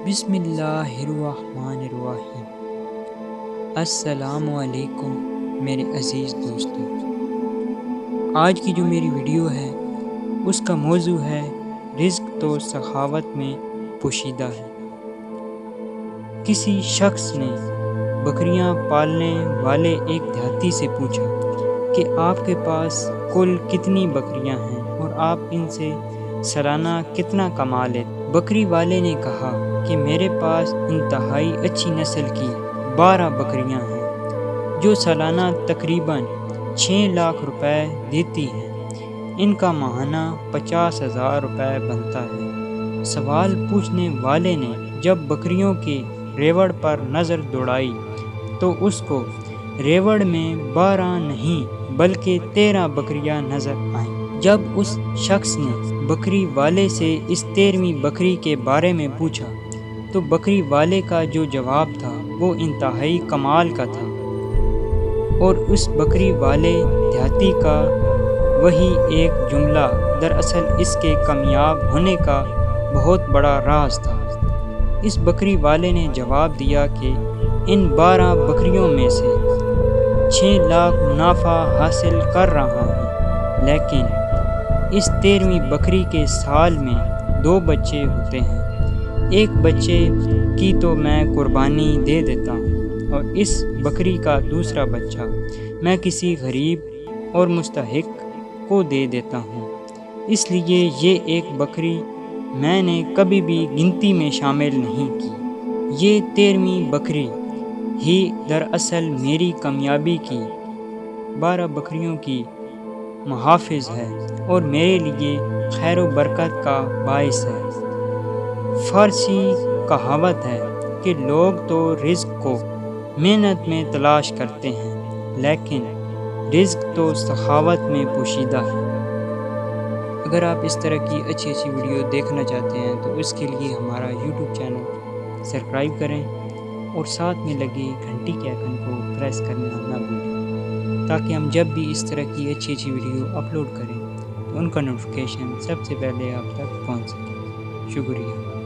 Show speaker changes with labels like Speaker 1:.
Speaker 1: بسم اللہ الرحمن الرحیم۔ السلام علیکم میرے عزیز دوستوں، آج کی جو میری ویڈیو ہے اس کا موضوع ہے رزق تو سخاوت میں پوشیدہ ہے۔ کسی شخص نے بکریاں پالنے والے ایک دیہاتی سے پوچھا کہ آپ کے پاس کل کتنی بکریاں ہیں اور آپ ان سے سالانہ کتنا کما لیتے؟ بکری والے نے کہا کہ میرے پاس انتہائی اچھی نسل کی 12 بکریاں ہیں جو سالانہ تقریباً 6 لاکھ روپے دیتی ہیں۔ ان کا ماہانہ 50,000 روپے بنتا ہے۔ سوال پوچھنے والے نے جب بکریوں کے ریوڑ پر نظر دوڑائی تو اس کو ریوڑ میں 12 نہیں بلکہ 13 بکریاں نظر آئیں۔ جب اس شخص نے بکری والے سے اس 13ویں بکری کے بارے میں پوچھا تو بکری والے کا جو جواب تھا وہ انتہائی کمال کا تھا، اور اس بکری والے دیہاتی کا وہی ایک جملہ دراصل اس کے کامیاب ہونے کا بہت بڑا راز تھا۔ اس بکری والے نے جواب دیا کہ ان 12 بکریوں میں سے 6 لاکھ منافع حاصل کر رہا ہوں، لیکن اس 13ویں بکری کے سال میں 2 بچے ہوتے ہیں۔ ایک بچے کی تو میں قربانی دے دیتا ہوں اور اس بکری کا دوسرا بچہ میں کسی غریب اور مستحق کو دے دیتا ہوں۔ اس لیے یہ ایک بکری میں نے کبھی بھی گنتی میں شامل نہیں کی۔ یہ 13ویں بکری ہی دراصل میری کامیابی کی 12 بکریوں کی محافظ ہے اور میرے لیے خیر و برکت کا باعث ہے۔ فارسی کہاوت ہے کہ لوگ تو رزق کو محنت میں تلاش کرتے ہیں لیکن رزق تو سخاوت میں پوشیدہ ہے۔ اگر آپ اس طرح کی اچھی ویڈیو دیکھنا چاہتے ہیں تو اس کے لیے ہمارا یوٹیوب چینل سبسکرائب کریں اور ساتھ میں لگے گھنٹی کے آئیکن کو پریس کرنا نہ بھولیں، تاکہ ہم جب بھی اس طرح کی اچھی ویڈیو اپلوڈ کریں تو ان کا نوٹیفیکیشن سب سے پہلے آپ تک پہنچ سکے۔ شکریہ۔